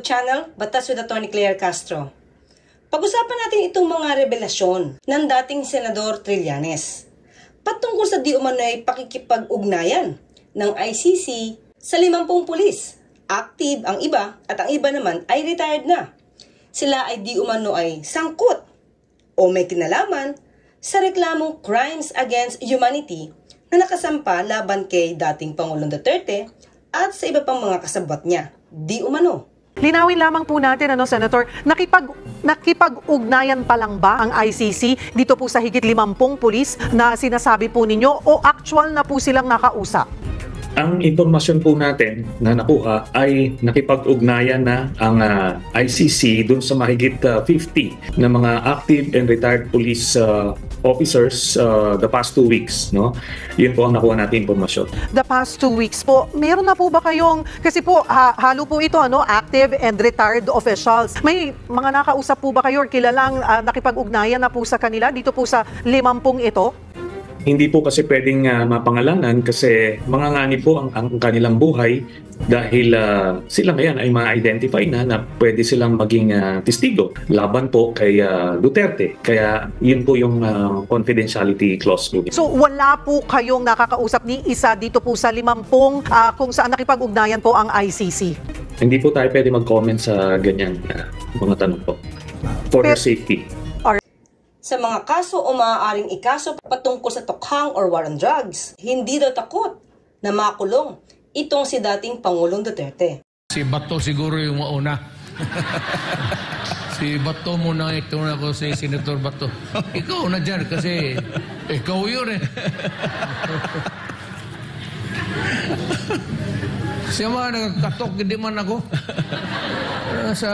YouTube channel, Batas with Atty. Claire Castro. Pag-usapan natin itong mga revelasyon ng dating Senador Trillanes patungkol sa di umano'y pakikipag-ugnayan ng ICC sa 50 pulis. Active ang iba at ang iba naman ay retired na. Sila ay di umano ay sangkot o may kinalaman sa reklamong crimes against humanity na nakasampa laban kay dating Pangulong Duterte at sa iba pang mga kasabwat niya. Di umano. Linawin lamang po natin, Senator, nakipag-ugnayan pa lang ba ang ICC dito po sa higit 50 pulis na sinasabi po ninyo o actual na po silang nakausap? Ang impormasyon po natin na nakuha ay nakipag-ugnayan na ang ICC dun sa mahigit 50 na mga active and retired police officers the past 2 weeks. No? Yun po ang nakuha natin impormasyon. The past 2 weeks po, meron na po ba kayong, kasi po halo po ito, active and retired officials. May mga nakausap po ba kayo or kilalang nakipag-ugnayan na po sa kanila dito po sa 50 ito? Hindi po kasi pwedeng mapangalanan kasi mangangani po ang kanilang buhay dahil sila ngayon ay ma-identify na pwede silang maging testigo laban po kay Duterte. Kaya yun po yung confidentiality clause po. So wala po kayong nakakausap ni isa dito po sa 50 kung saan nakipag-ugnayan po ang ICC? Hindi po tayo pwede mag-comment sa ganyan mga tanong po. For your safety. Sa mga kaso o maaaring ikaso patungkol sa tokhang or war on drugs, hindi daw takot na makulong itong si dating Pangulong Duterte. Si Bato siguro yung mauna. Si Bato muna, ito na ako si Senator Bato. Ikaw na dyan kasi ikaw yun eh. Siya mga nagkatok, hindi man ako. Sa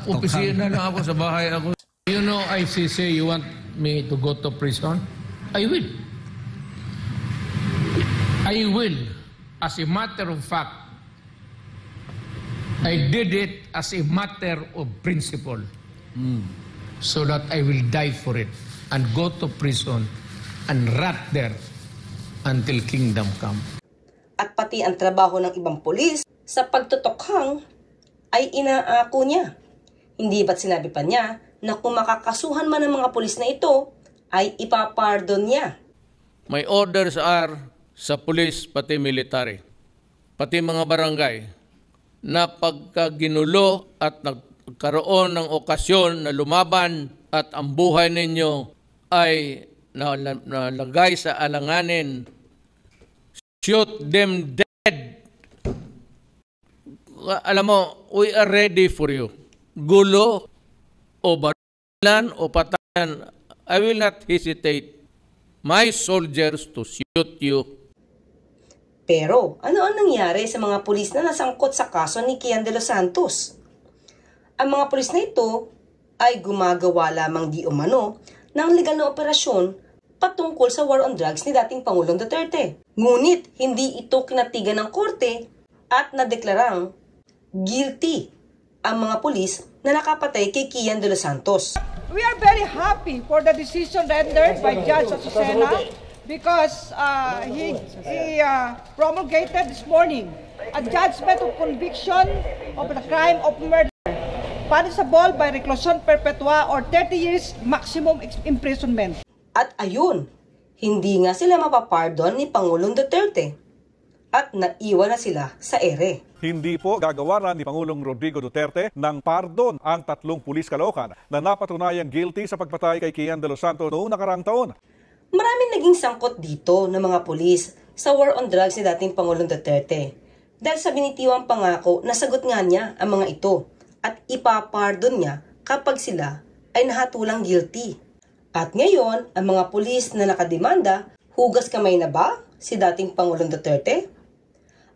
opisina na ako, sa bahay ako. You know, ICC, you want me to go to prison? I will. I will. As a matter of fact, I did it as a matter of principle. So that I will die for it and go to prison and rot there until kingdom come. At pati ang trabaho ng ibang pulis sa pagtutokhang ay inaako niya. Hindi ba't sinabi pa niya na kung makakasuhan man ng mga pulis na ito, ay ipapardon niya. My orders are sa pulis pati military, pati mga barangay, na pagkaginulo at nagkaroon ng okasyon na lumaban at ang buhay ninyo ay nalagay sa alanganin, shoot them dead. Alam mo, we are ready for you. Gulo, o barilan o patayan, I will not hesitate my soldiers to shoot you. Pero ano ang nangyari sa mga pulis na nasangkot sa kaso ni Kian de los Santos? Ang mga pulis na ito ay gumagawa lamang di umano ng legal na operasyon patungkol sa war on drugs ni dating Pangulong Duterte. Ngunit hindi ito kinatigan ng korte at nadeklarang guilty ang mga pulis na nakapatay kay Kian de los Santos. We are very happy for the decision rendered by Judge Azucena because he promulgated this morning a judgment of conviction of the crime of murder, punishable by reclusion perpetua or 30 years maximum imprisonment. At ayun, hindi nga sila mapapardon ni Pangulong Duterte at naiwan na sila sa ere. Hindi po gagawaran ni Pangulong Rodrigo Duterte ng pardon ang 3 pulis Caloocan na napatunayang guilty sa pagpatay kay Kian de los Santos noong nakaraang taon. Maraming naging sangkot dito ng mga pulis sa war on drugs ni dating Pangulong Duterte dahil sa binitiwang pangako na sagot nga niya ang mga ito at ipapardon niya kapag sila ay nahatulang guilty. At ngayon, ang mga pulis na nakademanda, hugas kamay na ba si dating Pangulong Duterte?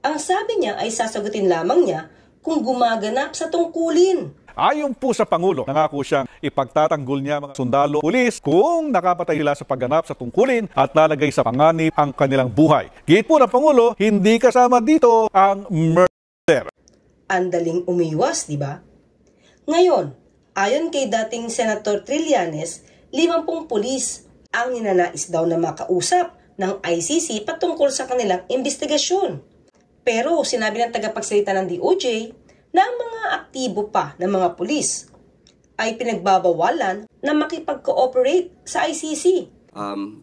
Ang sabi niya ay sasagutin lamang niya kung gumaganap sa tungkulin. Ayon po sa Pangulo, nangako siyang ipagtatanggol niya mga sundalo pulis kung nakapatay sila sa pagganap sa tungkulin at lalagay sa panganib ang kanilang buhay. Git po ng Pangulo, hindi kasama dito ang murder. Andaling umiwas, di ba? Ngayon, ayon kay dating Senator Trillanes, 50 pulis ang ninanais daw na makausap ng ICC patungkol sa kanilang investigasyon. Pero sinabi ng tagapagsalita ng DOJ na ang mga aktibo pa ng mga pulis ay pinagbabawalan na makipag-cooperate sa ICC.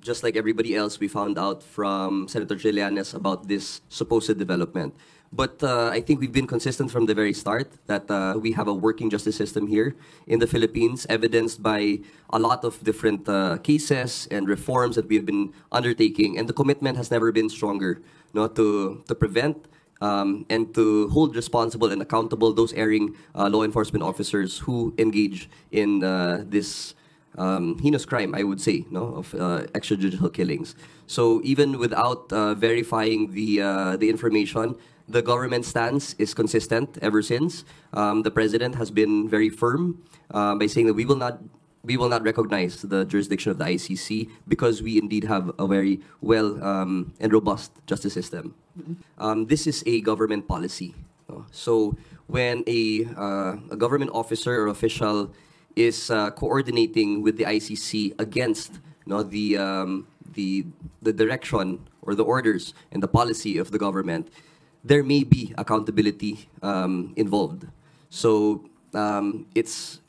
Just like everybody else, we found out from Senator Trillanes about this supposed development. But I think we've been consistent from the very start that we have a working justice system here in the Philippines, evidenced by a lot of different cases and reforms that we have been undertaking. And the commitment has never been stronger, to prevent and to hold responsible and accountable those erring law enforcement officers who engage in this heinous crime, I would say, of extrajudicial killings. So even without verifying the information, the government stance is consistent ever since. The president has been very firm by saying that we will not recognize the jurisdiction of the ICC because we indeed have a very well and robust justice system. This is a government policy. So when a government officer or official is coordinating with the ICC against the direction or the orders and the policy of the government, there may be accountability involved. So it's,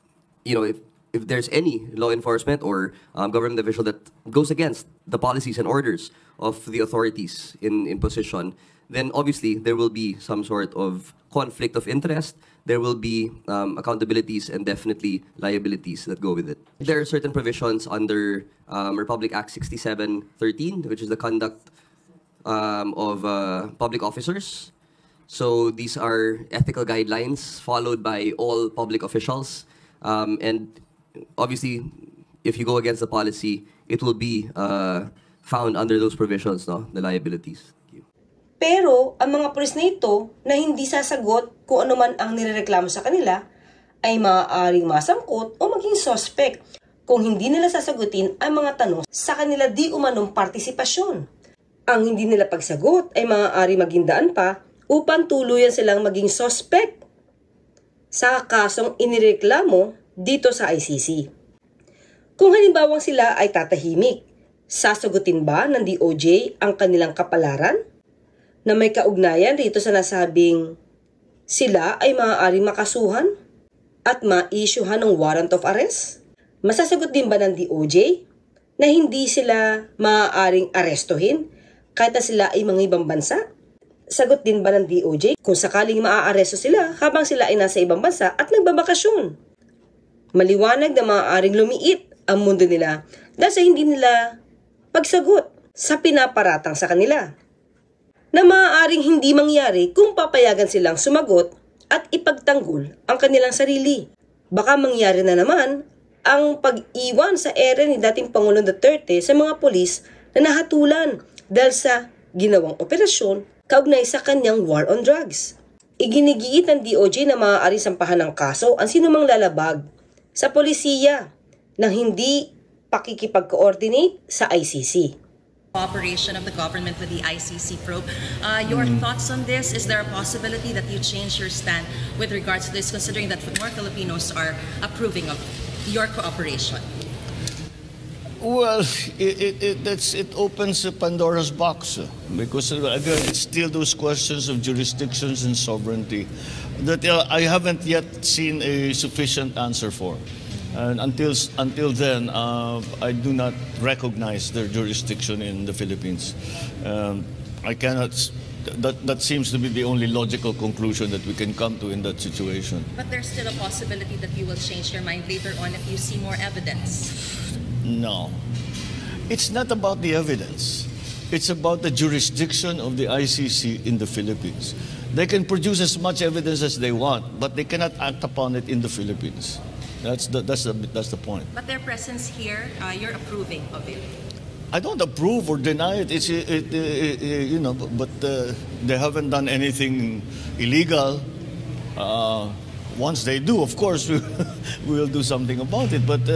if there's any law enforcement or government official that goes against the policies and orders of the authorities in position, then obviously there will be some sort of conflict of interest. There will be accountabilities and definitely liabilities that go with it. There are certain provisions under Republic Act 6713, which is the conduct of public officers. So these are ethical guidelines followed by all public officials. And obviously, if you go against the policy, it will be found under those provisions, the liabilities. Pero ang mga pulis na ito na hindi sasagot kung ano man ang nirereklamo sa kanila ay maaaring masangkot o maging suspect kung hindi nila sasagutin ang mga tanong sa kanila di umanong partisipasyon. Ang hindi nila pagsagot ay maaaring maging daan pa upang tuluyan silang maging suspect sa kasong inireklamo dito sa ICC. Kung halimbawang sila ay tatahimik, sasagutin ba ng DOJ ang kanilang kapalaran na may kaugnayan rito sa nasabing sila ay maaaring makasuhan at ma-issuehan ng warrant of arrest? Masasagot din ba ng DOJ na hindi sila maaaring arestuhin kahit na sila ay mga ibang bansa? Sagot din ba ng DOJ kung sakaling maaaresto sila habang sila ay nasa ibang bansa at nagbabakasyon? Maliwanag na maaaring lumiit ang mundo nila dahil sa hindi nila pagsagot sa pinaparatang sa kanila, na maaaring hindi mangyari kung papayagan silang sumagot at ipagtanggol ang kanilang sarili. Baka mangyari na naman ang pag-iwan sa ere ni dating Pangulong Duterte sa mga pulis na nahatulan dahil sa ginawang operasyon kaugnay sa kanyang war on drugs. Iginigiit ng DOJ na maaaring sampahan ng kaso ang sinumang lalabag sa polisiya nang hindi pakikipag-coordinate sa ICC. Cooperation of the government with the ICC probe. Your thoughts on this? Is there a possibility that you change your stand with regards to this, considering that more Filipinos are approving of your cooperation? Well, it opens a Pandora's box because again, it's still those questions of jurisdictions and sovereignty that I haven't yet seen a sufficient answer for. And until then, I do not recognize their jurisdiction in the Philippines. I cannot. That seems to be the only logical conclusion that we can come to in that situation. But there's still a possibility that you will change your mind later on if you see more evidence. No, it's not about the evidence. It's about the jurisdiction of the ICC in the Philippines. They can produce as much evidence as they want, but they cannot act upon it in the Philippines. That's the point. But their presence here, you're approving of it. I don't approve or deny it. But they haven't done anything illegal. Once they do, of course, we will do something about it. But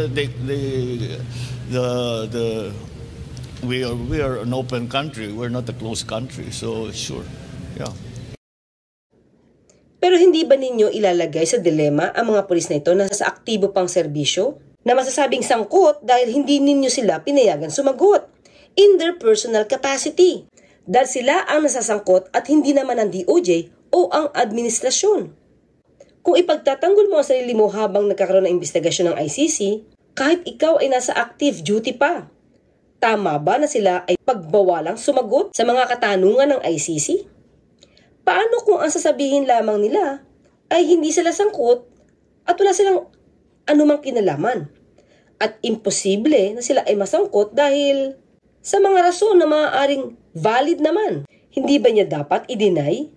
we are an open country. We're not a closed country. So sure, yeah. Pero hindi ba ninyo ilalagay sa dilema ang mga pulis na ito na sa aktibo pang serbisyo na masasabing sangkot dahil hindi ninyo sila pinayagan sumagot in their personal capacity? Dahil sila ang nasasangkot at hindi naman ang DOJ o ang administrasyon. Kung ipagtatanggol mo ang sarili mo habang nagkakaroon ng investigasyon ng ICC, kahit ikaw ay nasa active duty pa, tama ba na sila ay pagbawalang sumagot sa mga katanungan ng ICC? Paano kung ang sasabihin lamang nila ay hindi sila sangkot at wala silang anumang kinalaman? At imposible na sila ay masangkot dahil sa mga rason na maaaring valid naman. Hindi ba niya dapat i-deny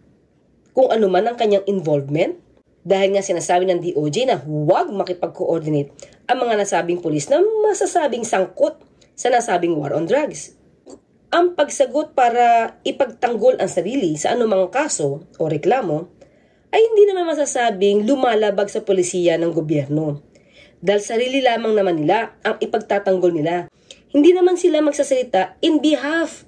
kung ano man ang kanyang involvement? Dahil nga sinasabi ng DOJ na huwag makipag-coordinate ang mga nasabing pulis na masasabing sangkot sa nasabing war on drugs. Ang pagsagot para ipagtanggol ang sarili sa anumang kaso o reklamo ay hindi naman masasabing lumalabag sa polisiya ng gobyerno. Dahil sarili lamang naman nila ang ipagtatanggol nila. Hindi naman sila magsasalita in behalf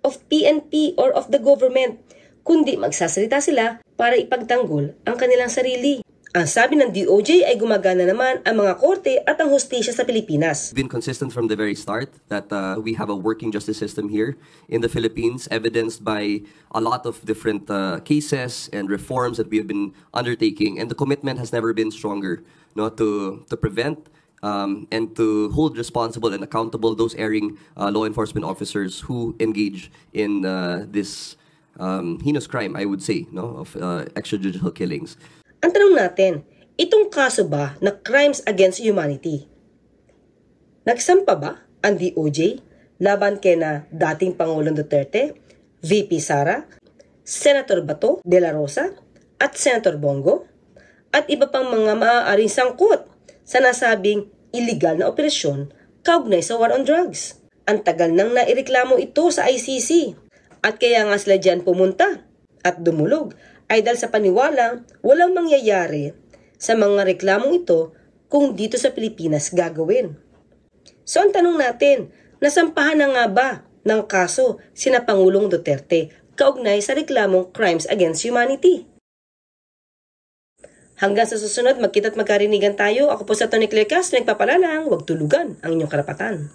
of PNP or of the government, kundi magsasalita sila para ipagtanggol ang kanilang sarili. Ang sabi ng DOJ ay gumagana naman ang mga korte at ang hustisya sa Pilipinas. We've been consistent from the very start that we have a working justice system here in the Philippines, evidenced by a lot of different cases and reforms that we have been undertaking, and the commitment has never been stronger, to prevent and to hold responsible and accountable those erring law enforcement officers who engage in this heinous crime, I would say, of extrajudicial killings. Ang tanong natin, itong kaso ba na crimes against humanity? Nagsampa ba ang DOJ laban kay na dating Pangulong Duterte, VP Sara, Senator Bato de la Rosa, at Senator Bongo, at iba pang mga maaaring sangkot sa nasabing illegal na operasyon kaugnay sa war on drugs? Ang tagal nang naireklamo ito sa ICC at kaya nga sila dyan pumunta at dumulog ay dahil sa paniwalang walang mangyayari sa mga reklamong ito kung dito sa Pilipinas gagawin. So ang tanong natin, nasampahan na nga ba ng kaso sina Pangulong Duterte kaugnay sa reklamong crimes against humanity? Hanggang sa susunod, magkita at magkarinigan tayo. Ako po sa Tony Claire Castro, nagpapalalang, huwag tulugan ang inyong karapatan.